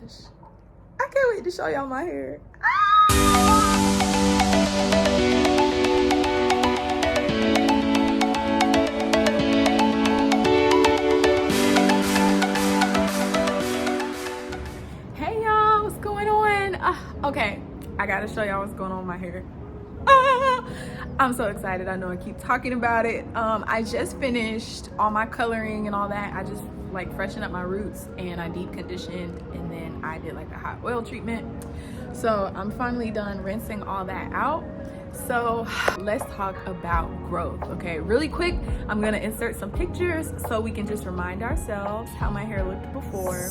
gosh. I can't wait to show y'all my hair. Hey y'all, what's going on? Okay, I gotta show y'all what's going on with my hair. I'm so excited. I know I keep talking about it. I just finished all my coloring and all that. I just like freshened up my roots and I deep conditioned, and then I did like a hot oil treatment. So I'm finally done rinsing all that out. So let's talk about growth. Okay, really quick, I'm gonna insert some pictures so we can just remind ourselves how my hair looked before.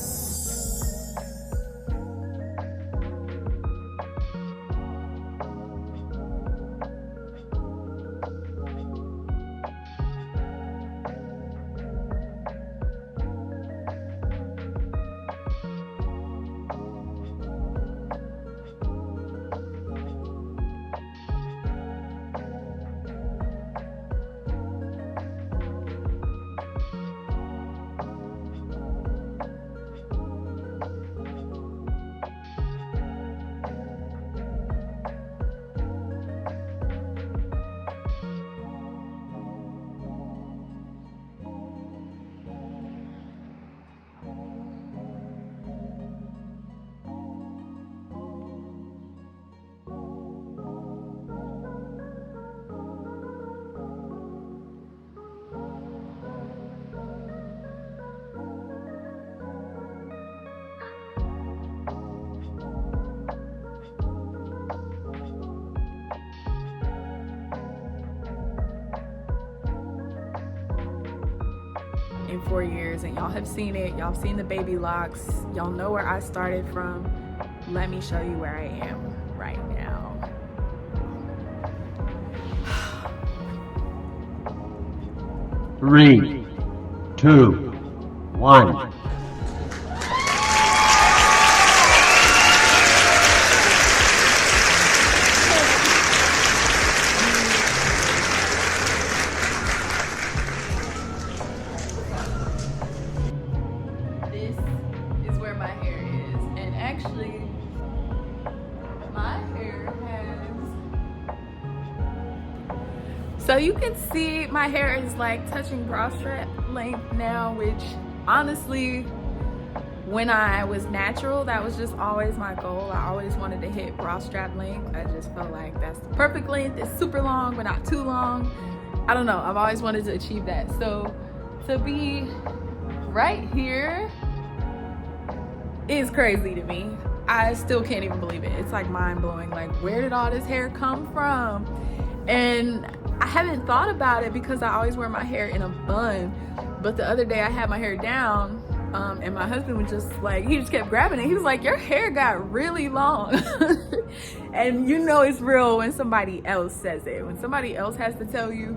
In 4 years, and y'all have seen it. Y'all seen the baby locks. Y'all know where I started from. Let me show you where I am right now. Three, two, one. This is where my hair is, and actually my hair has, so you can see my hair is like touching bra strap length now, which honestly, when I was natural, that was just always my goal. I always wanted to hit bra strap length. I just felt like that's the perfect length. It's super long but not too long. I don't know, I've always wanted to achieve that. So to be right here is crazy to me. I still can't even believe it. It's like mind-blowing. Like, where did all this hair come from? And I haven't thought about it because I always wear my hair in a bun. But the other day I had my hair down, and my husband was just like, he just kept grabbing it. He was like, your hair got really long. And you know it's real when somebody else says it. When somebody else has to tell you,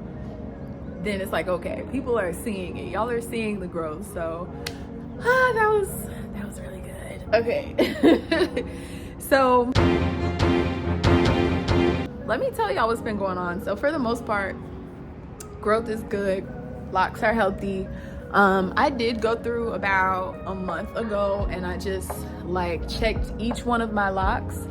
then it's like, okay, people are seeing it. Y'all are seeing the growth. So that was really good. Okay. So let me tell y'all what's been going on. So for the most part, growth is good. Locks are healthy. I did go through about a month ago and I just like checked each one of my locks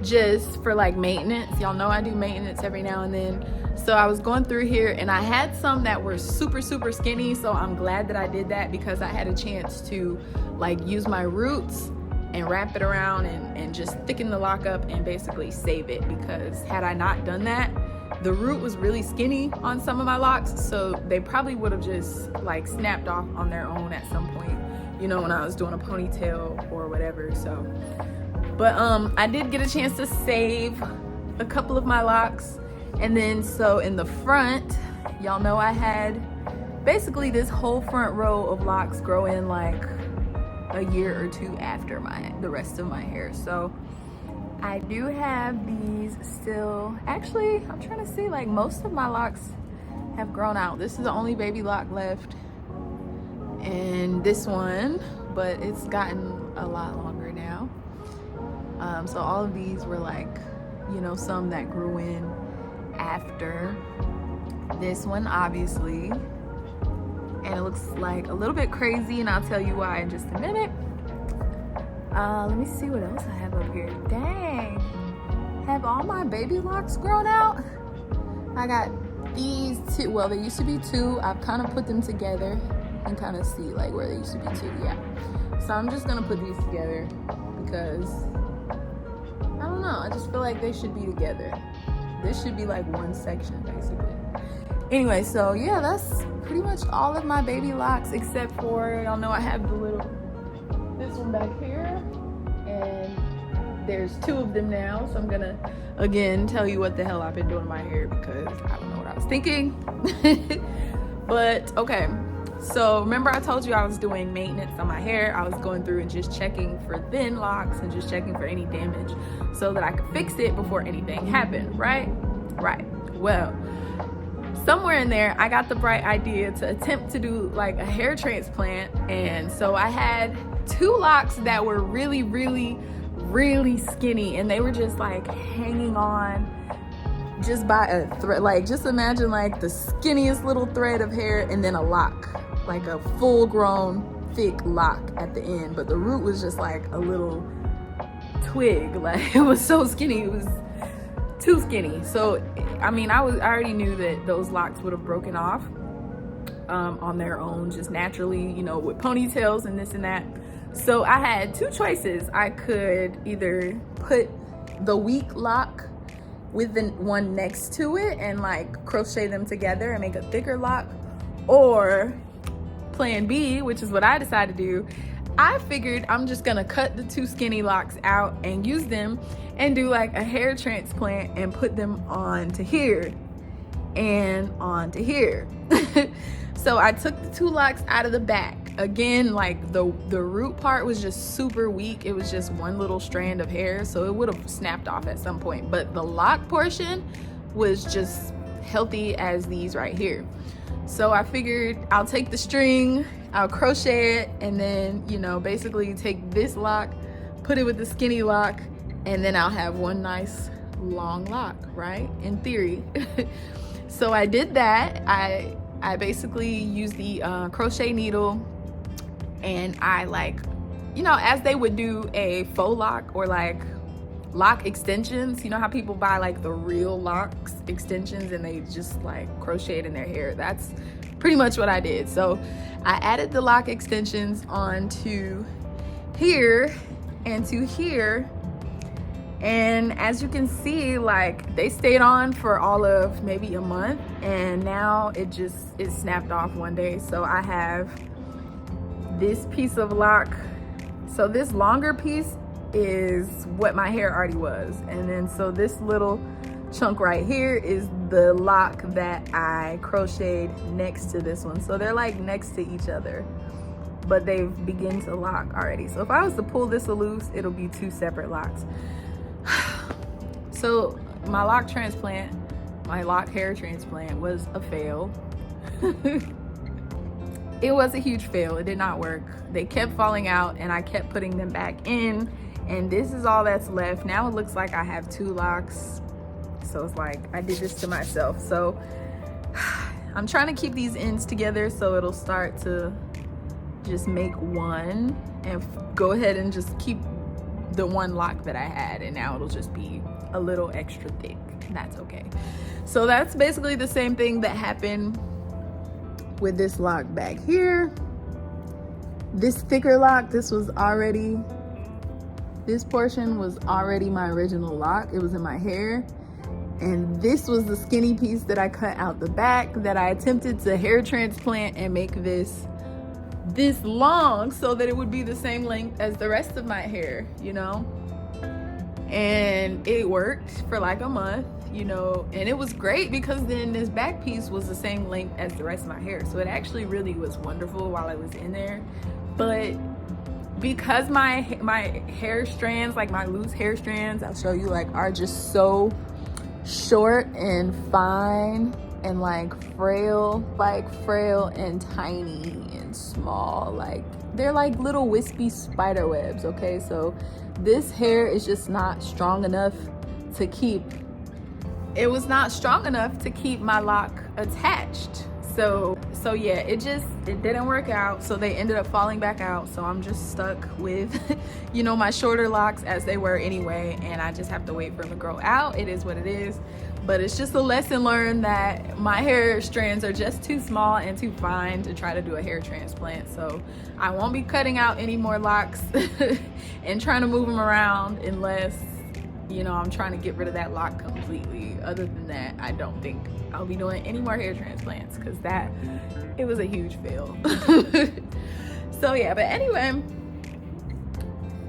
just for like maintenance. Y'all know I do maintenance every now and then. So I was going through here and I had some that were super skinny. So I'm glad that I did that because I had a chance to like use my roots and wrap it around and just thicken the lock up and basically save it, because had I not done that, the root was really skinny on some of my locks, so they probably would have just like snapped off on their own at some point, you know, when I was doing a ponytail or whatever. So but I did get a chance to save a couple of my locks. And then so in the front, y'all know I had basically this whole front row of locks grow in like a year or two after the rest of my hair. So I do have these still. Actually, I'm trying to see, like most of my locks have grown out. This is the only baby lock left, and this one, but it's gotten a lot longer now. So all of these were like, you know, some that grew in after this one, obviously. And it looks like a little bit crazy, and I'll tell you why in just a minute. Let me see what else I have up here. Dang, have all my baby locks grown out? I got these two. Well, there used to be two. I've kind of put them together and kind of see like where there used to be two. Yeah. So I'm just gonna put these together because I don't know. I just feel like they should be together. This should be like one section basically. Anyway, so yeah, that's pretty much all of my baby locks except for, y'all know I have this one back here, and there's two of them now. So I'm gonna again tell you what the hell I've been doing to my hair because I don't know what I was thinking. But okay, so remember I told you I was doing maintenance on my hair. I was going through and just checking for thin locks and just checking for any damage so that I could fix it before anything happened, right? Well, somewhere in there I got the bright idea to attempt to do like a hair transplant. And so I had two locks that were really skinny, and they were just like hanging on just by a thread. Like, just imagine like the skinniest little thread of hair and then a lock, like a full grown thick lock at the end, but the root was just like a little twig. Like, it was so skinny, it was too skinny. So I mean, I already knew that those locks would have broken off on their own, just naturally, you know, with ponytails and this and that. So I had two choices. I could either put the weak lock with the one next to it and like crochet them together and make a thicker lock, or plan B, which is what I decided to do. I figured I'm just gonna cut the two skinny locks out and use them and do like a hair transplant and put them onto here and onto here. So I took the two locks out of the back. Again, like the root part was just super weak. It was just one little strand of hair, so it would have snapped off at some point. But the lock portion was just healthy as these right here. So I figured I'll take the string, I'll crochet it, and then, you know, basically take this lock, put it with the skinny lock, and then I'll have one nice long lock, right? In theory. So I did that. I basically used the crochet needle, and I, like, you know, as they would do a faux lock or like lock extensions, you know how people buy like the real locks extensions and they just like crochet it in their hair? That's pretty much what I did. So I added the lock extensions onto here and to here, and as you can see, like, they stayed on for all of maybe a month, and now it snapped off one day. So I have this piece of lock. So this longer piece is what my hair already was, and then so this little chunk right here is the lock that I crocheted next to this one. So they're like next to each other, but they've begun to lock already. So if I was to pull this loose, it'll be two separate locks. So my lock transplant, my lock hair transplant was a fail. It was a huge fail. It did not work. They kept falling out and I kept putting them back in, and this is all that's left. Now it looks like I have two locks. So it's like I did this to myself. So I'm trying to keep these ends together so it'll start to just make one and go ahead and just keep the one lock that I had, and now it'll just be a little extra thick, and that's okay. So that's basically the same thing that happened with this lock back here. This thicker lock, this portion was already my original lock. It was in my hair, and this was the skinny piece that I cut out the back that I attempted to hair transplant and make this long so that it would be the same length as the rest of my hair, you know. And it worked for like a month, you know, and it was great because then this back piece was the same length as the rest of my hair. So it actually really was wonderful while I was in there. But because my hair strands, like my loose hair strands, I'll show you, like, are just so short and fine and like frail and tiny and small, like they're like little wispy spider webs. Okay, so this hair is just not strong enough to keep, it was not strong enough to keep my lock attached. So yeah, it didn't work out. So they ended up falling back out. So I'm just stuck with, you know, my shorter locks as they were anyway. And I just have to wait for them to grow out. It is what it is. But it's just a lesson learned that my hair strands are just too small and too fine to try to do a hair transplant. So I won't be cutting out any more locks and trying to move them around unless, you know, I'm trying to get rid of that lock completely. Other than that, I don't think I'll be doing any more hair transplants because it was a huge fail. So yeah, but anyway,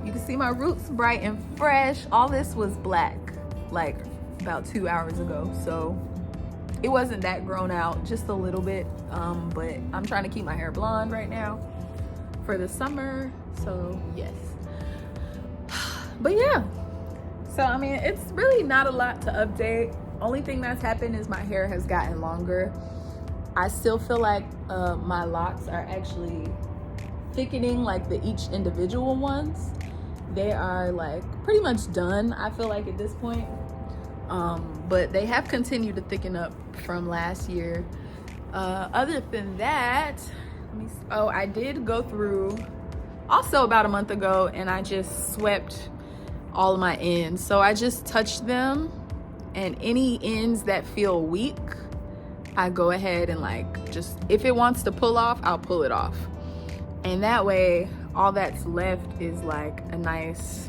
you can see my roots bright and fresh. All this was black like about 2 hours ago, so it wasn't that grown out, just a little bit. But I'm trying to keep my hair blonde right now for the summer, so yes. But yeah, so I mean, it's really not a lot to update. Only thing that's happened is my hair has gotten longer. I still feel like my locks are actually thickening, like each individual ones. They are like pretty much done, I feel like, at this point. But they have continued to thicken up from last year. Other than that, I did go through also about a month ago, and I just swept all of my ends. So I just touched them, and any ends that feel weak, I go ahead and like, just, if it wants to pull off, I'll pull it off. And that way, all that's left is like a nice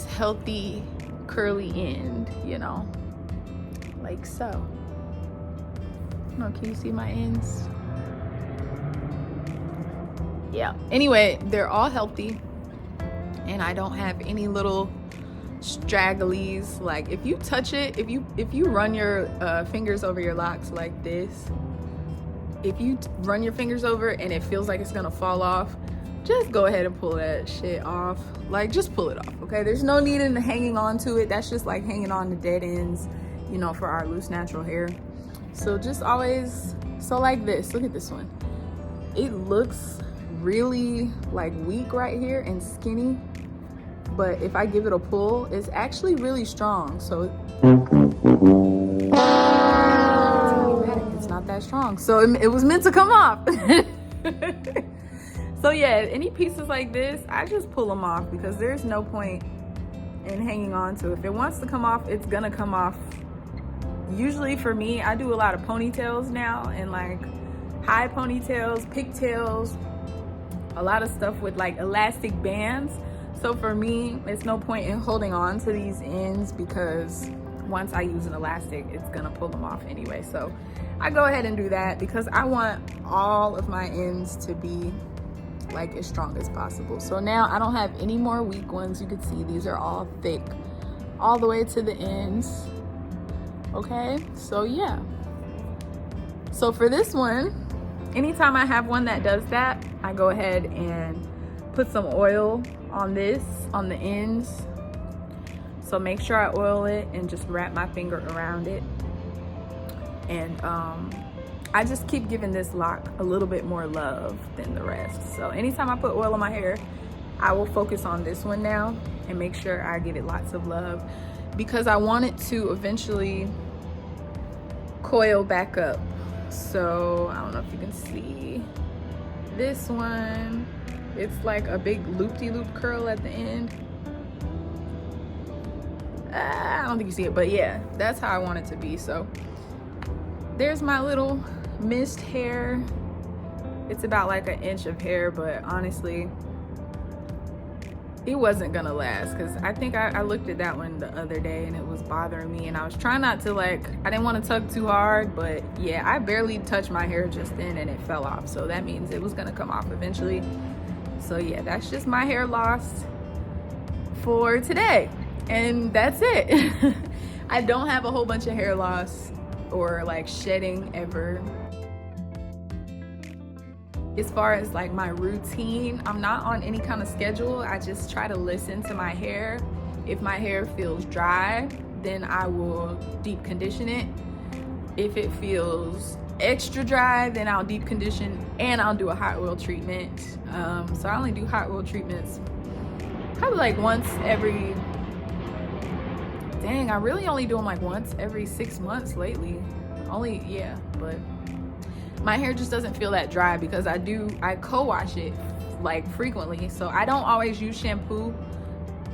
healthy curly end, you know, like so. No, can you see my ends? Yeah, anyway, they're all healthy and I don't have any little stragglies. Like if you touch it, if you run your fingers over your locks like this, if you run your fingers over and it feels like it's gonna fall off, just go ahead and pull that shit off. Like, just pull it off, okay? There's no need in hanging on to it. That's just like hanging on to dead ends, you know, for our loose natural hair. So just always, so like this, look at this one. It looks really like weak right here and skinny, but if I give it a pull, it's actually really strong. So it's not that strong. So it was meant to come off. So yeah, any pieces like this, I just pull them off because there's no point in hanging on to it. If it wants to come off, it's gonna come off. Usually for me, I do a lot of ponytails now, and like high ponytails, pigtails, a lot of stuff with like elastic bands. So for me, it's no point in holding on to these ends because once I use an elastic, it's gonna pull them off anyway. So I go ahead and do that because I want all of my ends to be like as strong as possible. So now I don't have any more weak ones. You can see these are all thick all the way to the ends. Okay, so yeah. So for this one, anytime I have one that does that, I go ahead and put some oil on this, on the ends. So make sure I oil it and just wrap my finger around it. And I just keep giving this lock a little bit more love than the rest. So anytime I put oil on my hair, I will focus on this one now and make sure I give it lots of love because I want it to eventually coil back up. So I don't know if you can see this one. It's like a big loop-de-loop curl at the end. I don't think you see it, but yeah, that's how I want it to be. So there's my little mist hair. It's about like an inch of hair, but honestly, it wasn't gonna last because I think I looked at that one the other day and it was bothering me, and I was trying not to, like, I didn't want to tug too hard, but yeah, I barely touched my hair just then and it fell off. So that means it was gonna come off eventually. So yeah, that's just my hair loss for today, and that's it. I don't have a whole bunch of hair loss or like shedding ever. As far as like my routine, I'm not on any kind of schedule. I just try to listen to my hair. If my hair feels dry, then I will deep condition it. If it feels extra dry, then I'll deep condition and I'll do a hot oil treatment. So I only do hot oil treatments probably like once every, I really only do them like once every 6 months lately. only, yeah, but my hair just doesn't feel that dry because I co-wash it like frequently. So I don't always use shampoo,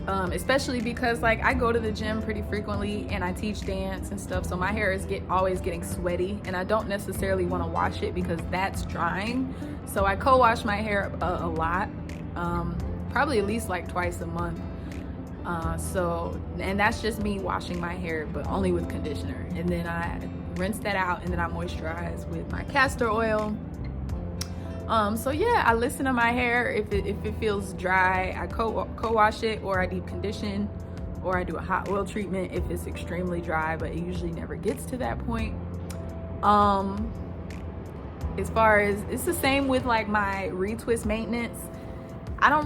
especially because like I go to the gym pretty frequently and I teach dance and stuff. So my hair is always getting sweaty, and I don't necessarily want to wash it because that's drying. So I co-wash my hair a lot, probably at least like twice a month. And that's just me washing my hair, but only with conditioner. And then I rinse that out, and then I moisturize with my castor oil. So yeah, I listen to my hair. If it feels dry, I co-wash it, or I deep condition, or I do a hot oil treatment if it's extremely dry, but it usually never gets to that point. As far as, it's the same with like my retwist maintenance. I don't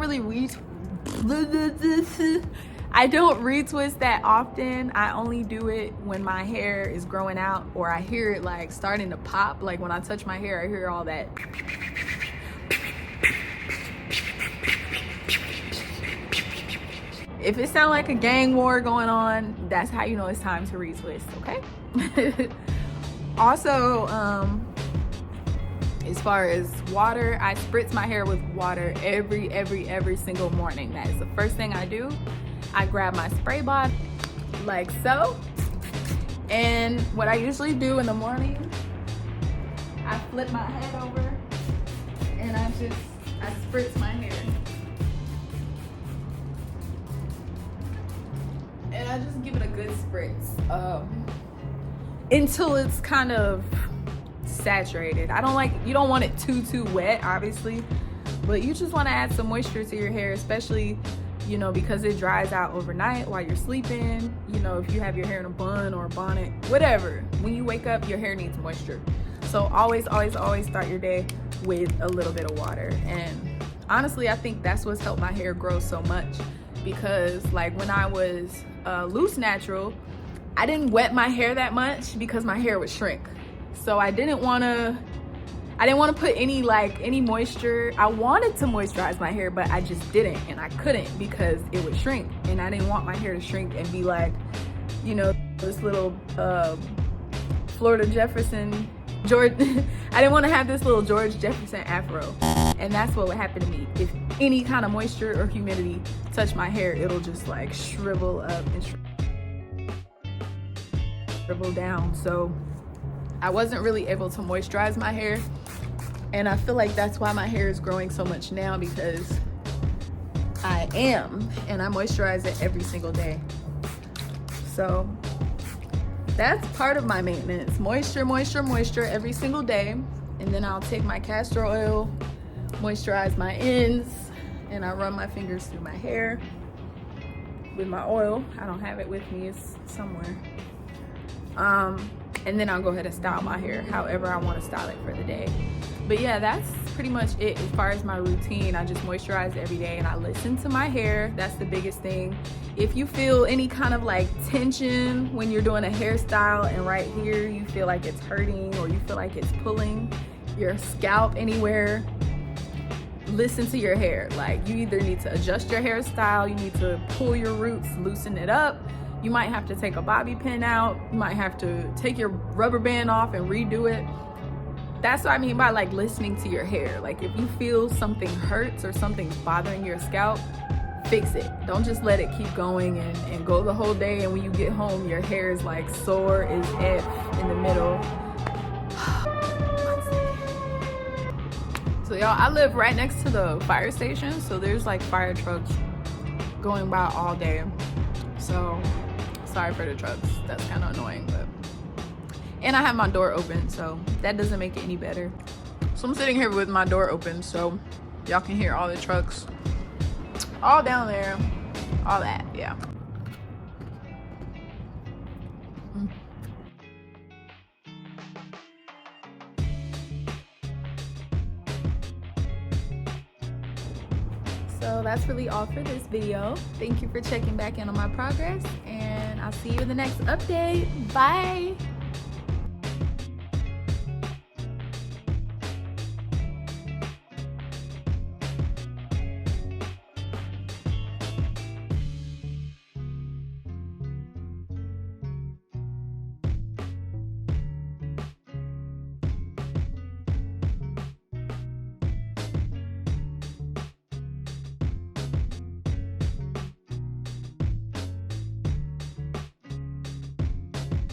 retwist that often. I only do it when my hair is growing out, or I hear it like starting to pop. Like when I touch my hair, I hear all that. If it sounds like a gang war going on, that's how you know it's time to retwist, okay? Also, as far as water, I spritz my hair with water every single morning. That is the first thing I do. I grab my spray bottle like so, and what I usually do in the morning, I flip my head over and I spritz my hair. And I just give it a good spritz until it's kind of saturated. You don't want it too wet, obviously, but you just want to add some moisture to your hair, especially, you know, because it dries out overnight while you're sleeping. You know, if you have your hair in a bun or a bonnet, whatever, when you wake up, your hair needs moisture. So always start your day with a little bit of water. And honestly, I think that's what's helped my hair grow so much, because like when I was loose natural, I didn't wet my hair that much because my hair would shrink. So I didn't want to put any moisture. I wanted to moisturize my hair, but I just didn't, and I couldn't because it would shrink, and I didn't want my hair to shrink and be like, you know, this little Florida Jefferson George. I didn't want to have this little George Jefferson afro, and that's what would happen to me. If any kind of moisture or humidity touch my hair, it'll just like shrivel up and shrivel down. So I wasn't really able to moisturize my hair, and I feel like that's why my hair is growing so much now, because I am, and I moisturize it every single day. So that's part of my maintenance. Moisture every single day. And then I'll take my castor oil, moisturize my ends, and I run my fingers through my hair with my oil. I don't have it with me, it's somewhere. And then I'll go ahead and style my hair however I want to style it for the day. But yeah, that's pretty much it as far as my routine. I just moisturize every day, and I listen to my hair. That's the biggest thing. If you feel any kind of like tension when you're doing a hairstyle, and right here you feel like it's hurting, or you feel like it's pulling your scalp anywhere, listen to your hair. Like, you either need to adjust your hairstyle, you need to pull your roots, loosen it up. You might have to take a bobby pin out. You might have to take your rubber band off and redo it. That's what I mean by like listening to your hair. Like, if you feel something hurts or something's bothering your scalp, fix it. Don't just let it keep going and go the whole day, and when you get home your hair is like sore as F in the middle. So y'all, I live right next to the fire station, so there's like fire trucks going by all day. So sorry for the trucks, that's kind of annoying, but, and I have my door open, so that doesn't make it any better. So I'm sitting here with my door open so y'all can hear all the trucks all down there, all that, yeah. So that's really all for this video. Thank you for checking back in on my progress, and I'll see you in the next update. Bye.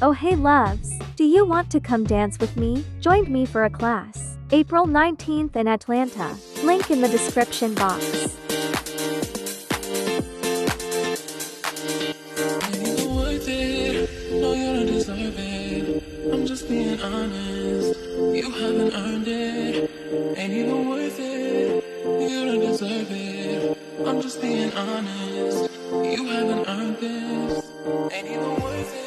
Oh hey loves, do you want to come dance with me? Join me for a class. April 19th in Atlanta. Link in the description box. No, you don't deserve it. I'm just being honest. You haven't earned it. Ain't even worth it. You don't deserve it. I'm just being honest. You haven't earned this. Ain't even worth it.